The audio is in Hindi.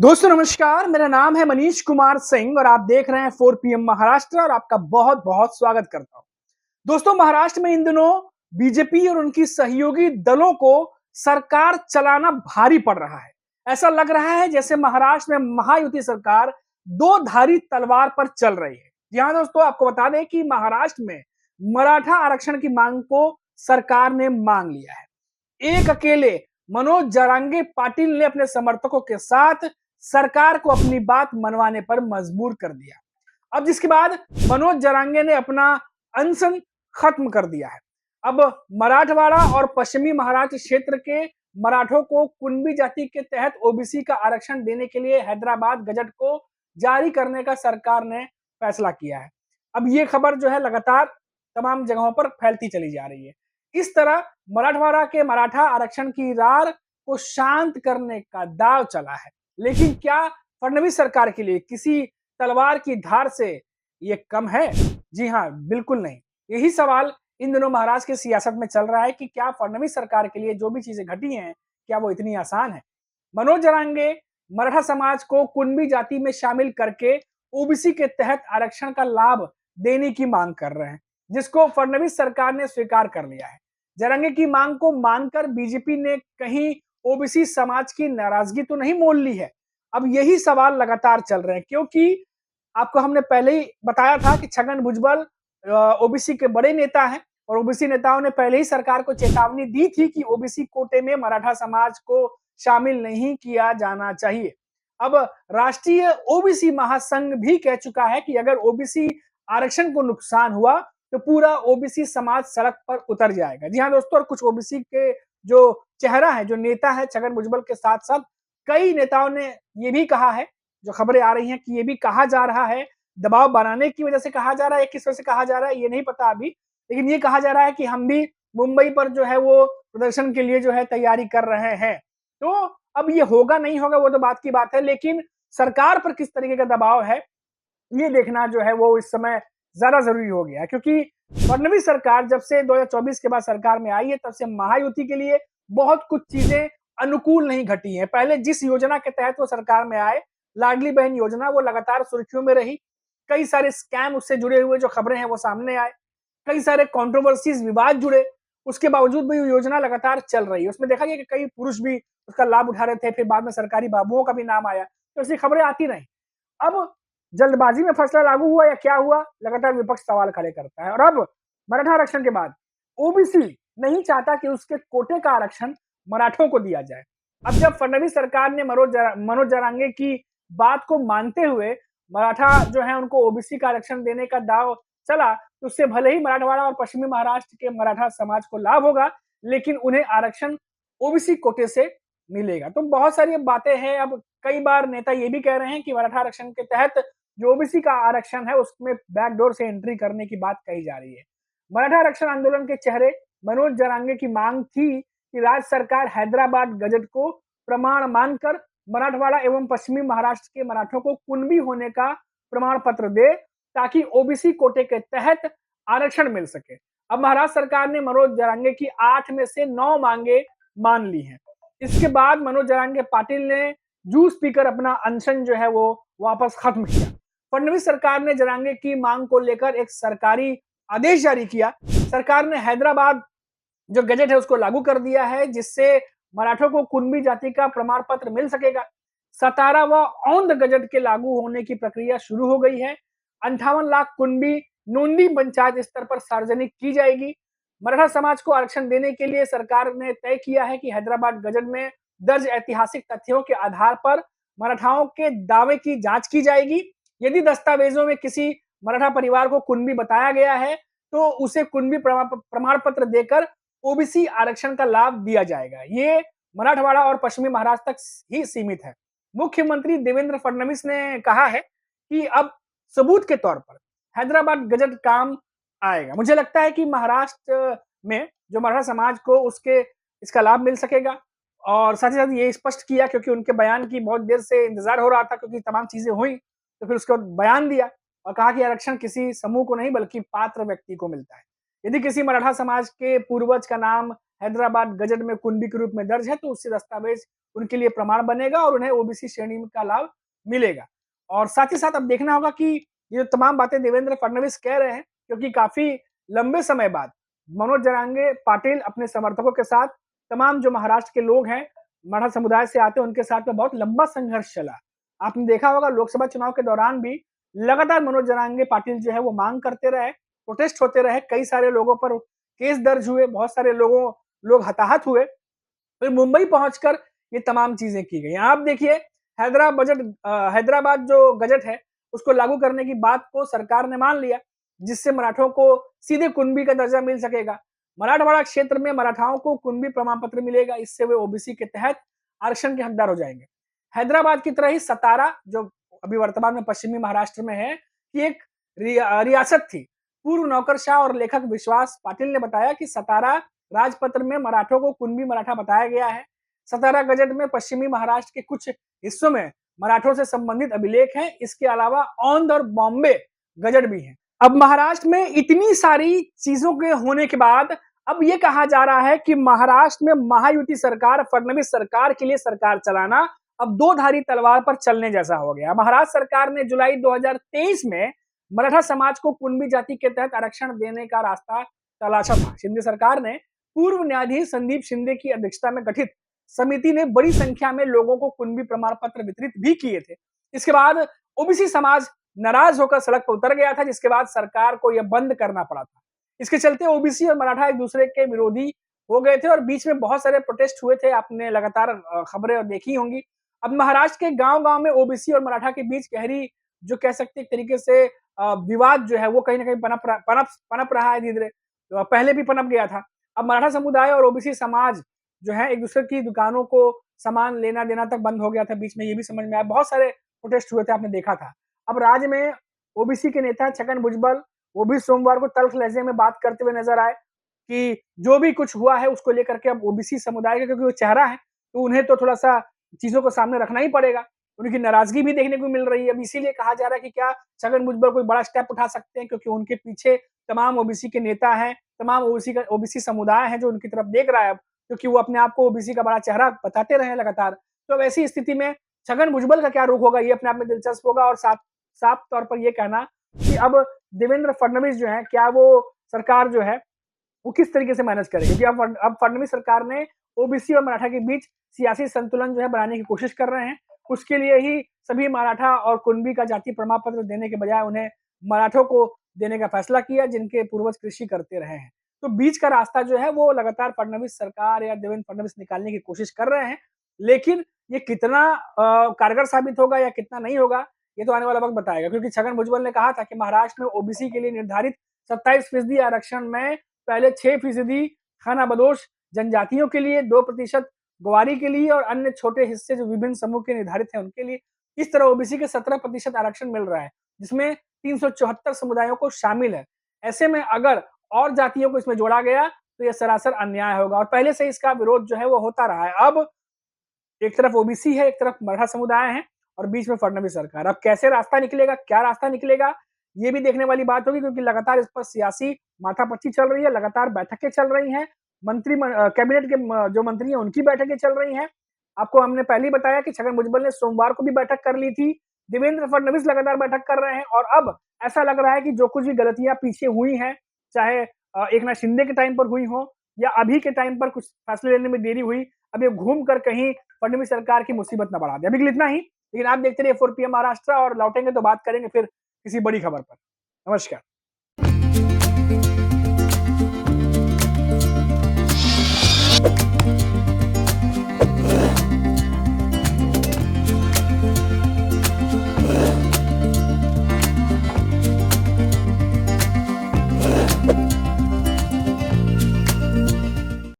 दोस्तों नमस्कार, मेरा नाम है मनीष कुमार सिंह और आप देख रहे हैं 4 पीएम महाराष्ट्र और आपका बहुत-बहुत स्वागत करता हूं। दोस्तों महाराष्ट्र में इन दिनों बीजेपी और उनकी सहयोगी दलों को सरकार चलाना भारी पड़ रहा है। ऐसा लग रहा है जैसे महाराष्ट्र में महायुति सरकार दो धारी तलवार पर चल रही है। जी हाँ दोस्तों, आपको बता दें कि महाराष्ट्र में मराठा आरक्षण की मांग को सरकार ने मांग लिया है। एक अकेले मनोज जरांगे पाटिल ने अपने समर्थकों के साथ सरकार को अपनी बात मनवाने पर मजबूर कर दिया। अब जिसके बाद मनोज जरांगे ने अपना अनशन खत्म कर दिया है। अब मराठवाड़ा और पश्चिमी महाराष्ट्र क्षेत्र के मराठों को कुणबी जाति के तहत ओबीसी का आरक्षण देने के लिए हैदराबाद गजट को जारी करने का सरकार ने फैसला किया है। अब ये खबर जो है लगातार तमाम जगहों पर फैलती चली जा रही है। इस तरह मराठवाड़ा के मराठा आरक्षण की रार को शांत करने का दाव चला है। लेकिन क्या फडणवीस सरकार के लिए किसी तलवार की धार से ये कम है? जी हाँ, बिल्कुल नहीं। यही सवाल इन दिनों महाराष्ट्र की सियासत में चल रहा है कि क्या फडणवीस सरकार के लिए जो भी चीजें घटी हैं, क्या वो इतनी आसान है? मनोज जरांगे मराठा समाज को कुणबी जाति में शामिल करके ओबीसी के तहत आरक्षण का लाभ देने की मांग कर रहे हैं, जिसको फडणवीस सरकार ने स्वीकार कर लिया है। जरांगे की मांग को मानकर बीजेपी ने कहीं ओबीसी समाज की नाराजगी तो नहीं मोल ली है। अब यही सवाल लगातार चल रहे हैं क्योंकि आपको हमने पहले ही बताया था कि छगन भुजबल ओबीसी के बड़े नेता हैं और ओबीसी नेताओं ने पहले ही सरकार को चेतावनी दी थी कि ओबीसी कोटे में मराठा समाज को शामिल नहीं किया जाना चाहिए। अब राष्ट्रीय ओबीसी महासंघ भी कह चुका है कि अगर ओबीसी आरक्षण को नुकसान हुआ तो पूरा ओबीसी समाज सड़क पर उतर जाएगा। जी हाँ दोस्तों, और कुछ ओबीसी के जो चेहरा है, जो नेता है छगन भुजबल के साथ-साथ कई नेताओं ने ये भी कहा है, जो खबरें आ रही हैं कि ये भी कहा जा रहा है, दबाव बनाने की वजह से कहा जा रहा है या किस वजह से कहा जा रहा है ये नहीं पता अभी। लेकिन ये कहा जा रहा है कि हम भी मुंबई पर जो है वो प्रदर्शन के लिए जो है तैयारी कर रहे हैं। तो अब ये होगा नहीं होगा वो तो बात की बात है, लेकिन सरकार पर किस तरीके का दबाव है, ये देखना जो है वो इस समय ज़्यादा ज़रूरी हो गया है क्योंकि फडणवीस सरकार जब से 2024 के बाद सरकार में आई है तब से महायुति के लिए बहुत कुछ चीजें अनुकूल नहीं घटी हैं। पहले जिस योजना के तहत वो सरकार में आए, लाडली बहन योजना, वो लगातार सुर्खियों में रही। कई सारे स्कैम उससे जुड़े हुए जो खबरें हैं वो सामने आए। कई सारे कंट्रोवर्सीज, विवाद जुड़े। उसके बावजूद भी योजना लगातार चल रही है। उसमें देखा गया कि कई पुरुष भी उसका लाभ उठा रहे थे, फिर बाद में सरकारी बाबुओं का भी नाम आया, तो ऐसी खबरें आती रहीं। अब जल्दबाजी में फैसला लागू हुआ या क्या हुआ, लगातार विपक्ष सवाल खड़े करता है। और अब मराठा आरक्षण के बाद ओबीसी नहीं चाहता कि उसके कोटे का आरक्षण मराठों को दिया जाए। अब जब फडणवीस सरकार ने मनोज जरांगे की बात को मानते हुए मराठा जो है उनको ओबीसी का आरक्षण देने का दाव चला, तो उससे भले ही मराठवाड़ा और पश्चिमी महाराष्ट्र के मराठा समाज को लाभ होगा, लेकिन उन्हें आरक्षण ओबीसी कोटे से मिलेगा। तो बहुत सारी बातें हैं। अब कई बार नेता ये भी कह रहे हैं कि मराठा आरक्षण के तहत जो ओबीसी का आरक्षण है उसमें बैकडोर से एंट्री करने की बात कही जा रही है। मराठा आरक्षण आंदोलन के चेहरे मनोज जरांगे की मांग थी कि राज्य सरकार हैदराबाद गजट को प्रमाण मानकर मराठवाड़ा एवं पश्चिमी महाराष्ट्र के मराठों को कुणबी होने का प्रमाण पत्र दे ताकि ओबीसी कोटे के तहत आरक्षण मिल सके। अब महाराष्ट्र सरकार ने मनोज जरांगे की 8 में से 9 मांगे मान ली हैं। इसके बाद मनोज जरांगे पाटिल ने जूस पीकर अपना अनशन जो है वो वापस खत्म किया। फडणवीस सरकार ने जरांगे की मांग को लेकर एक सरकारी आदेश जारी किया। सरकार ने हैदराबाद जो गजट है उसको लागू कर दिया है, जिससे मराठों को कुणबी जाति का प्रमाण पत्र मिल सकेगा। 17वां ऑन द गजट के लागू होने की प्रक्रिया शुरू हो गई है। 58 लाख कुणबी नोंदी पंचायत स्तर पर सार्वजनिक की जाएगी। मराठा समाज को आरक्षण देने के लिए सरकार ने तय किया है कि हैदराबाद गजट में दर्ज ऐतिहासिक तथ्यों के आधार पर मराठाओं के दावे की जांच की जाएगी। यदि दस्तावेजों में किसी मराठा परिवार को कुणबी बताया गया है तो उसे कुणबी प्रमाण पत्र देकर ओबीसी आरक्षण का लाभ दिया जाएगा। ये मराठवाड़ा और पश्चिमी महाराष्ट्र तक ही सीमित है। मुख्यमंत्री देवेंद्र फडणवीस ने कहा है कि अब सबूत के तौर पर हैदराबाद गजट काम आएगा। मुझे लगता है कि महाराष्ट्र में जो मराठा समाज को उसके इसका लाभ मिल सकेगा और साथ ही साथ ये स्पष्ट किया क्योंकि उनके बयान की बहुत देर से इंतजार हो रहा था क्योंकि तमाम चीजें हुई, तो फिर उसके बाद बयान दिया और कहा कि आरक्षण किसी समूह को नहीं बल्कि पात्र व्यक्ति को मिलता है। यदि किसी मराठा समाज के पूर्वज का नाम हैदराबाद गजट में कुंभी के रूप में दर्ज है, तो उससे दस्तावेज उनके लिए प्रमाण बनेगा और उन्हें ओबीसी श्रेणी का लाभ मिलेगा। और साथ ही साथ अब देखना होगा कि ये जो तमाम बातें देवेंद्र फडणवीस कह रहे हैं, क्योंकि काफी लंबे समय बाद मनोज जरांगे पाटिल अपने समर्थकों के साथ, तमाम जो महाराष्ट्र के लोग हैं, मराठा समुदाय से आते हैं, उनके साथ में बहुत लंबा संघर्ष चला। आपने देखा होगा लोकसभा चुनाव के दौरान भी लगातार मनोज जरांगे पाटिल जो है वो मांग करते रहे, प्रोटेस्ट होते रहे, कई सारे लोगों पर केस दर्ज हुए, बहुत सारे लोग हताहत हुए। फिर मुंबई पहुंचकर ये तमाम चीजें की गई। आप देखिए हैदराबाद जो गजट है उसको लागू करने की बात को सरकार ने मान लिया, जिससे मराठों को सीधे कुणबी का दर्जा मिल सकेगा। मराठवाड़ा क्षेत्र में मराठाओं को कुणबी प्रमाण पत्र मिलेगा, इससे वे ओबीसी के तहत आरक्षण के हकदार हो जाएंगे। हैदराबाद की तरह ही सतारा, जो अभी वर्तमान में पश्चिमी महाराष्ट्र में है, की एक रियासत थी। पूर्व नौकरशाह और लेखक विश्वास पाटिल ने बताया कि सतारा राजपत्र में मराठों को कुणबी मराठा बताया गया है। सतारा गजट में पश्चिमी महाराष्ट्र के कुछ हिस्सों में मराठों से संबंधित अभिलेख हैं। इसके अलावा औंध और बॉम्बे गजट भी है। अब महाराष्ट्र में इतनी सारी चीजों के होने के बाद अब ये कहा जा रहा है कि महाराष्ट्र में महायुति सरकार, फडणवीस सरकार के लिए सरकार चलाना अब दो धारी तलवार पर चलने जैसा हो गया। महाराष्ट्र सरकार ने जुलाई 2023 में मराठा समाज को कुणबी जाति के तहत आरक्षण देने का रास्ता तलाशा था। शिंदे सरकार ने पूर्व न्यायाधीश संदीप शिंदे की अध्यक्षता में गठित समिति ने बड़ी संख्या में लोगों को कुणबी प्रमाण पत्र वितरित भी किए थे। इसके बाद ओबीसी समाज नाराज होकर सड़क पर उतर गया था, जिसके बाद सरकार को यह बंद करना पड़ा था। इसके चलते ओबीसी और मराठा एक दूसरे के विरोधी हो गए थे और बीच में बहुत सारे प्रोटेस्ट हुए थे। आपने लगातार खबरें देखी होंगी। अब महाराष्ट्र के गांव-गांव में ओबीसी और मराठा के बीच गहरी, जो कह सकते हैं एक तरीके से विवाद जो है वो कहीं ना कहीं पनप रहा है धीरे-धीरे। तो पहले भी पनप गया था। अब मराठा समुदाय और ओबीसी समाज जो है एक दूसरे की दुकानों को सामान लेना देना तक बंद हो गया था। बीच में ये भी समझ में आया, बहुत सारे प्रोटेस्ट हुए थे, आपने देखा था। अब राज्य में ओबीसी के नेता छगन भुजबल, वो भी सोमवार को तल्ख लहजे में बात करते हुए नजर आए कि जो भी कुछ हुआ है उसको लेकर के अब ओबीसी समुदाय का, क्योंकि वो चेहरा है तो उन्हें तो थोड़ा सा चीजों को सामने रखना ही पड़ेगा। उनकी नाराजगी भी देखने को मिल रही है। अब इसीलिए कहा जा रहा है कि क्या छगन भुजबल कोई बड़ा स्टेप उठा सकते हैं, क्योंकि उनके पीछे तमाम ओबीसी के नेता हैं, तमाम ओबीसी समुदाय है जो उनकी तरफ देख रहा है, क्योंकि वो अपने आप को ओबीसी का बड़ा चेहरा बताते रहे लगातार। तो अब ऐसी स्थिति में छगन भुजबल का क्या रुख होगा, ये अपने आप में दिलचस्प होगा। और साफ तौर पर यह कहना कि अब देवेंद्र फडणवीस जो है, क्या वो सरकार जो है वो किस तरीके से मैनेज करेगी, क्योंकि अब फडणवीस सरकार ने ओबीसी और मराठा के बीच सियासी संतुलन जो है बनाने की कोशिश कर रहे हैं। उसके लिए ही सभी मराठा और कुणबी का जाति प्रमाण पत्र देने के बजाय उन्हें मराठों को देने का फैसला किया, जिनके पूर्वज कृषि करते रहे हैं। तो बीच का रास्ता जो है वो लगातार फडणवीस सरकार या देवेंद्र फडणवीस निकालने की कोशिश कर रहे हैं, लेकिन ये कितना कारगर साबित होगा या कितना नहीं होगा, ये तो आने वाला वक्त बताएगा। क्योंकि छगन भुजबल ने कहा था कि महाराष्ट्र में ओबीसी के लिए निर्धारित 27% आरक्षण में पहले 6% खानाबदोश जनजातियों के लिए, 2% ग्वारी के लिए और अन्य छोटे हिस्से जो विभिन्न समूह के निर्धारित हैं उनके लिए। इस तरह ओबीसी के 17% आरक्षण मिल रहा है, जिसमें 374 समुदायों को शामिल है। ऐसे में अगर और जातियों को इसमें जोड़ा गया तो यह सरासर अन्याय होगा और पहले से इसका विरोध जो है वो होता रहा है। अब एक तरफ ओबीसी है, एक तरफ मराठा समुदाय है और बीच में फडणवीस सरकार। अब कैसे रास्ता निकलेगा, क्या रास्ता निकलेगा, ये भी देखने वाली बात होगी, क्योंकि लगातार इस पर सियासी माथापच्ची चल रही है, लगातार बैठकें चल रही हैं, कैबिनेट के जो मंत्री हैं उनकी बैठकें चल रही हैं। आपको हमने पहले ही बताया कि छगन भुजबल ने सोमवार को भी बैठक कर ली थी। देवेंद्र फडणवीस लगातार बैठक कर रहे हैं और अब ऐसा लग रहा है कि जो कुछ भी गलतियां पीछे हुई हैं, चाहे एकनाथ शिंदे के टाइम पर हुई हो या अभी के टाइम पर कुछ फैसले लेने में देरी हुई, अब ये घूम कर कहीं फडणवीस सरकार की मुसीबत न बढ़ा दे। अभी के लिए इतना ही, लेकिन आप देखते रहिए 4 PM महाराष्ट्र और लौटेंगे तो बात करेंगे फिर किसी बड़ी खबर पर। नमस्कार।